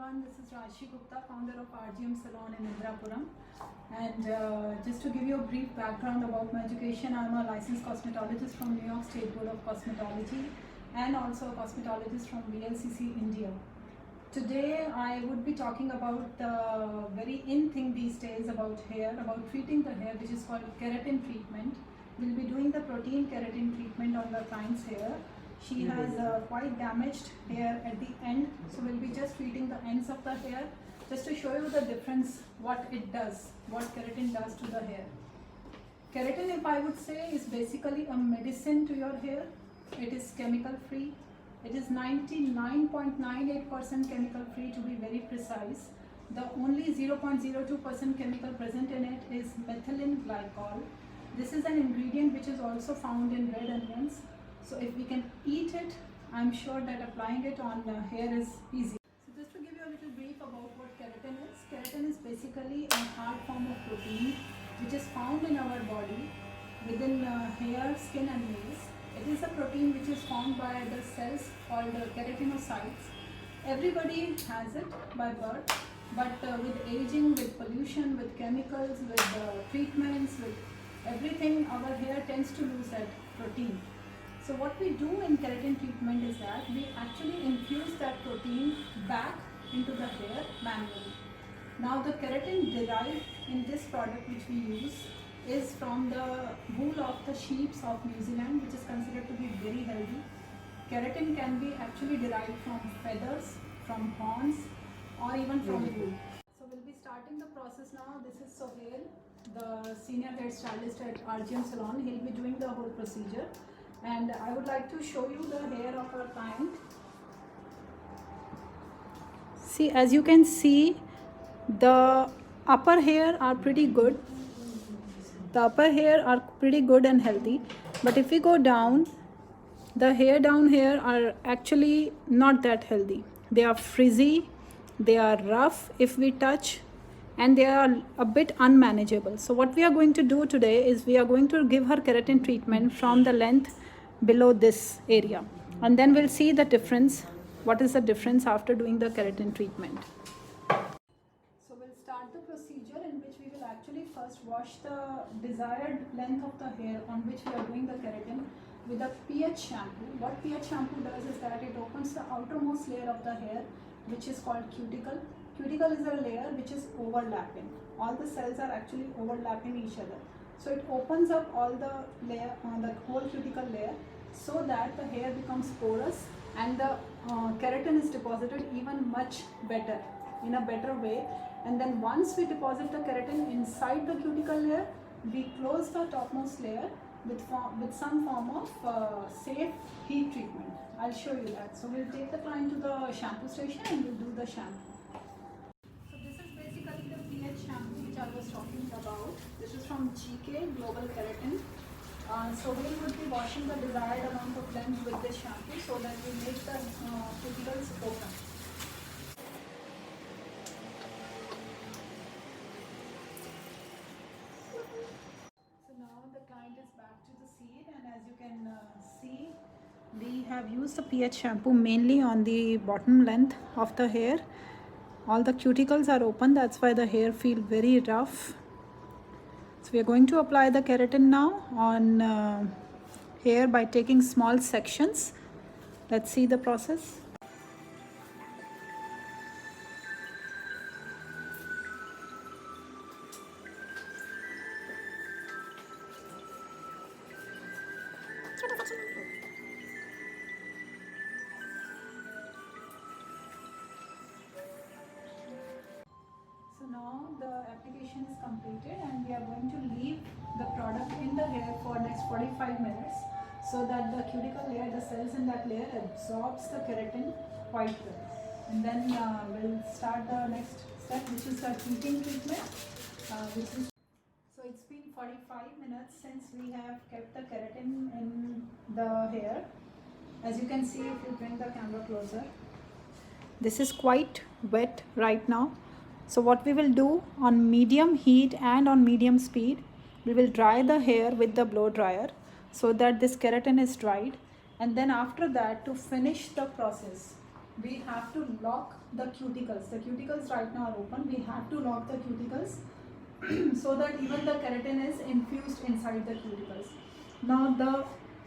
everyone, this is Rashi Gupta, founder of RGM Salon in Indrapuram. And just to give you a brief background about my education, I'm a licensed cosmetologist from New York State Board of Cosmetology and also a cosmetologist from VLCC India. Today I would be talking about the very in thing these days about hair, about treating the hair, which is called keratin treatment. We'll be doing the protein keratin treatment on the client's hair. She has quite damaged hair at the end, so we'll be just treating the ends of the hair just to show you the difference, what it does, what keratin does to the hair. Keratin, if I would say, is basically a medicine to your hair. It is chemical free. It is 99.98% chemical free, to be very precise. The only 0.02% chemical present in it is methylene glycol. This is an ingredient which is also found in red onions. So if we can eat it, I'm sure that applying it on hair is easy. So just to give you a little brief about what keratin is. Keratin is basically a hard form of protein which is found in our body within hair, skin and nails. It is a protein which is formed by the cells called keratinocytes. Everybody has it by birth, but with aging, with pollution, with chemicals, with treatments, with everything, our hair tends to lose that protein. So what we do in keratin treatment is that we actually infuse that protein back into the hair manually. Now the keratin derived in this product which we use is from the wool of the sheep of New Zealand, which is considered to be very healthy. Keratin can be actually derived from feathers, from horns, or even from wool. So we'll be starting the process now. This is Sohail, the senior hairstylist at RGM Salon. He'll be doing the whole procedure. And I would like to show you the hair of our client. See, as you can see, the upper hair are pretty good. The upper hair are pretty good and healthy. But if we go down, the hair down here are actually not that healthy. They are frizzy, they are rough if we touch, and they are a bit unmanageable. So what we are going to do today is we are going to give her keratin treatment from the length below this area, and then we'll see the difference. What is the difference after doing the keratin treatment? So we'll start the procedure in which we will actually first wash the desired length of the hair on which we are doing the keratin with a pH shampoo. What pH shampoo does is that it opens the outermost layer of the hair, which is called cuticle. Cuticle is a layer which is overlapping. All the cells are actually overlapping each other. So it opens up all the layer, the whole cuticle layer, so that the hair becomes porous and the keratin is deposited even much better, in a better way. And then once we deposit the keratin inside the cuticle layer, we close the topmost layer with some form of safe heat treatment. I'll show you that. So we'll take the client to the shampoo station and we'll do the shampoo. So this is basically the pH shampoo which I was talking about. This is from GK Global Keratin. So we would be washing the desired amount of length with this shampoo so that we make the cuticles open. So now the client is back to the scene, and as you can see, we have used the pH shampoo mainly on the bottom length of the hair. All the cuticles are open, that's why the hair feel very rough. So we are going to apply the keratin now on hair by taking small sections. Let's see the process. So now the application is completed and we are going to leave the product in the hair for next 45 minutes so that the cuticle layer, the cells in that layer absorbs the keratin quite well. And then we'll start the next step, which is the heating treatment. So it's been 45 minutes since we have kept the keratin in the hair. As you can see, if you bring the camera closer, this is quite wet right now. So what we will do, on medium heat and on medium speed, we will dry the hair with the blow dryer so that this keratin is dried. And then after that, to finish the process, we have to lock the cuticles. The cuticles right now are open. We have to lock the cuticles so that even the keratin is infused inside the cuticles. Now the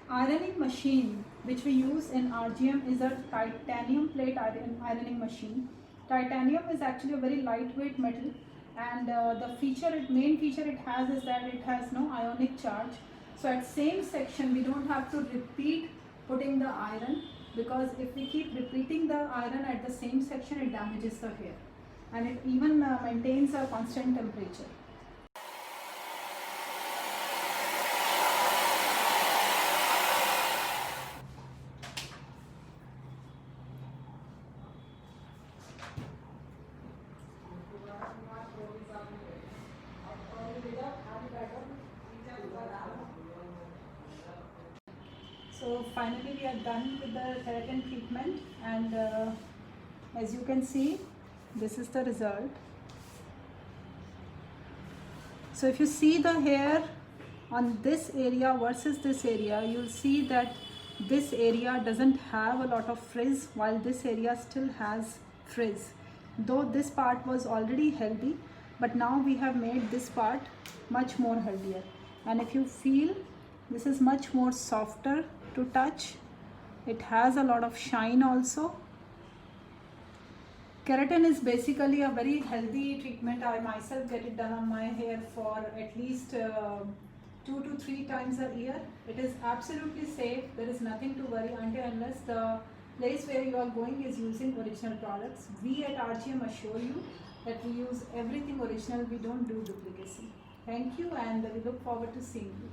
ironing machine which we use in RGM is a titanium plate ironing machine. Titanium is actually a very lightweight metal, and the main feature it has is that it has no ionic charge. So at same section we don't have to repeat putting the iron, because if we keep repeating the iron at the same section, it damages the hair, and it even maintains a constant temperature. So finally we are done with the keratin treatment, and as you can see, this is the result. So if you see the hair on this area versus this area, you'll see that this area doesn't have a lot of frizz, while this area still has frizz. Though this part was already healthy, but now we have made this part much more healthier. And if you feel, this is much more softer to touch. It has a lot of shine also. Keratin is basically a very healthy treatment. I myself get it done on my hair for at least 2 to 3 times a year. It is absolutely safe. There is nothing to worry until unless the place where you are going is using original products. We at RGM assure you that we use everything original. We don't do duplicacy. Thank you, and we look forward to seeing you.